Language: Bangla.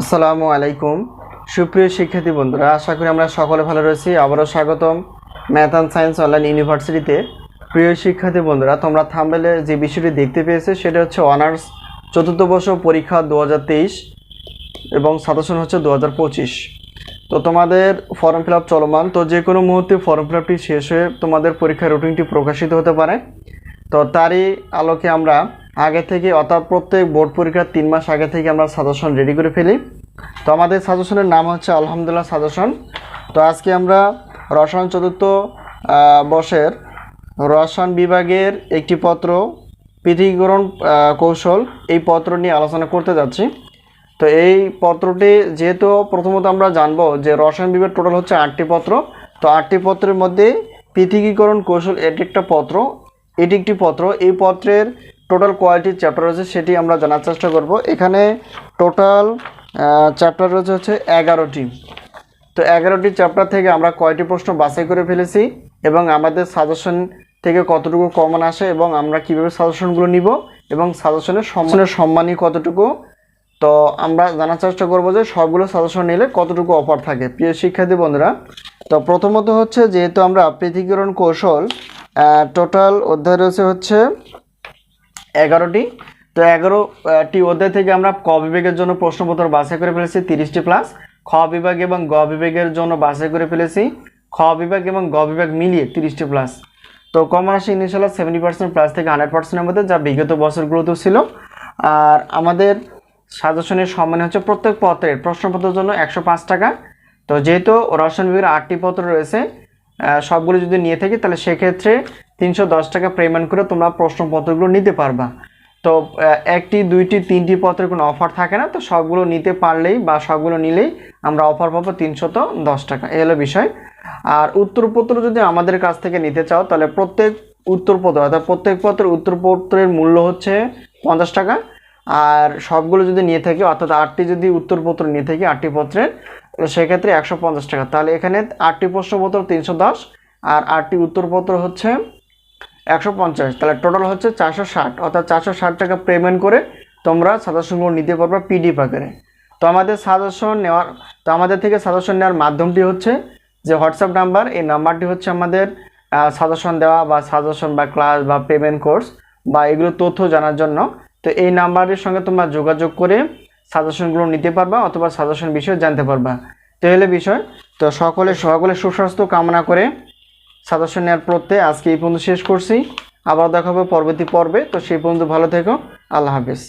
আসসালামু আলাইকুম সুপ্রিয় শিক্ষার্থী বন্ধুরা, আশা করি আমরা সকলে ভালো রয়েছি। আবারও স্বাগতম ম্যাথ অ্যান্ড সায়েন্স অনলাইন ইউনিভার্সিটিতে। প্রিয় শিক্ষার্থী বন্ধুরা, তোমরা থাম্বনেলে যে বিষয়টি দেখতে পেয়েছো সেটা হচ্ছে অনার্স চতুর্থ বর্ষ পরীক্ষা 2023 এবং সাজেশন হচ্ছে 2025। তো তোমাদের ফর্ম ফিল আপ চলমান, তো যে কোনো মুহূর্তে ফর্ম ফিল আপটি শেষ হয়ে তোমাদের পরীক্ষার রুটিনটি প্রকাশিত হতে পারে। তো তারই আলোকে আমরা আগে থেকে, অর্থাৎ প্রত্যেক বোর্ড পরীক্ষার 3 মাস আগে থেকে আমরা সাজেশন রেডি করে ফেলি। তো আমাদের সাজেশনের নাম হচ্ছে আলহামদুলিল্লাহ সাজেশন। তো আজকে আমরা রসায়ন চতুর্থ বর্ষের রসায়ন বিভাগের একটি পত্র পৃথকীকরণ কৌশল, এই পত্র নিয়ে আলোচনা করতে যাচ্ছি। তো এই পত্রটি যেহেতু প্রথমত আমরা জানবো যে রসায়ন বিভাগ টোটাল হচ্ছে 8টি পত্র। তো 8টি পত্রের মধ্যে পৃথকীকরণ কৌশল এটি একটি পত্র। এই পত্রের টোটাল কয়টি চ্যাপ্টার রয়েছে সেটি আমরা জানার চেষ্টা করব। এখানে টোটাল চ্যাপ্টার রয়েছে হচ্ছে 11টি। তো 11টি চ্যাপ্টার থেকে আমরা কয়টি প্রশ্ন বাছাই করে ফেলেছি এবং আমাদের সাজেশন থেকে কতটুকু কমন আসে এবং আমরা কিভাবে সাজেশনগুলো নিব এবং সাজেশনের সম্মানী কতটুকু, তো আমরা জানার চেষ্টা করব যে সবগুলো সাজেশন নিলে কতটুকু অফার থাকে। প্রিয় শিক্ষার্থী বন্ধুরা, তো প্রথমত হচ্ছে যেহেতু আমরা পৃথকীকরণ কৌশল টোটাল অধ্যায় রয়েছে হচ্ছে 11টি। তো 11টি অধ্যায় থেকে আমরা ক বিভাগের জন্য প্রশ্নপত্র বাছাই করে ফেলেছি 30টি প্লাস, খ বিভাগ এবং গ বিভাগের জন্য বাছাই করে ফেলেছি খ বিভাগ এবং গ বিভাগ মিলিয়ে 30টি প্লাস। তো কমন আসে ইনশাআল্লাহ 70% প্লাস থেকে 100%-এর মধ্যে, যা বিগত বছরগুলোতেও ছিল। আর আমাদের সাজেশনের সম্মান হচ্ছে প্রত্যেক পত্রের প্রশ্নপত্রের জন্য 105 টাকা। তো যেহেতু রসায়ন বিভাগের 8টি পত্র রয়েছে, সবগুলো যদি নিয়ে থাকি তাহলে সেক্ষেত্রে 310 টাকা পেমেন্ট করে তোমরা প্রশ্নপত্রগুলো নিতে পারবা। তো 1টি 2টি 3টি পত্রের কোনো অফার থাকে না। তো সবগুলো নিতে পারলেই বা সবগুলো নিলেই আমরা অফার পাবো 310 টাকা, এই হলো বিষয়। আর উত্তরপত্র যদি আমাদের কাছ থেকে নিতে চাও তাহলে প্রত্যেক উত্তরপত্র, অর্থাৎ প্রত্যেক পত্রের উত্তরপত্রের মূল্য হচ্ছে 50 টাকা। আর সবগুলো যদি নিয়ে থাকি, অর্থাৎ 8টি যদি উত্তরপত্র নিয়ে থাকি 8টি পত্রের, সেক্ষেত্রে 150 টাকা। তাহলে এখানে 8টি প্রশ্নপত্র 310 আর 8টি উত্তরপত্র হচ্ছে 150, তাহলে টোটাল হচ্ছে 460, অর্থাৎ 460 টাকা পেমেন্ট করে তোমরা সাজেশনগুলো নিতে পারবে পিডিএফ আকারে। তো আমাদের থেকে সাজেশন নেওয়ার মাধ্যমটি হচ্ছে যে হোয়াটসঅ্যাপ নাম্বার, এই নাম্বারটি হচ্ছে আমাদের সাজেশন দেওয়া বা সাজেশন বা ক্লাস বা পেমেন্ট কোর্স বা এগুলো তথ্য জানার জন্য। তো এই নাম্বারের সঙ্গে তোমরা যোগাযোগ করে সাজেশনগুলো নিতে পারবা অথবা সাজেশন বিষয়ে জানতে পারবা। তো হলো বিষয়। তো সকলে সুস্বাস্থ্য কামনা করে সাজেশন নেওয়ার প্রত্যয় আজকে এই পর্যন্ত শেষ করছি। আবার দেখা হবে পরবর্তী পর্বে। তো সেই পর্যন্ত ভালো থেকো। আল্লাহ হাফেজ।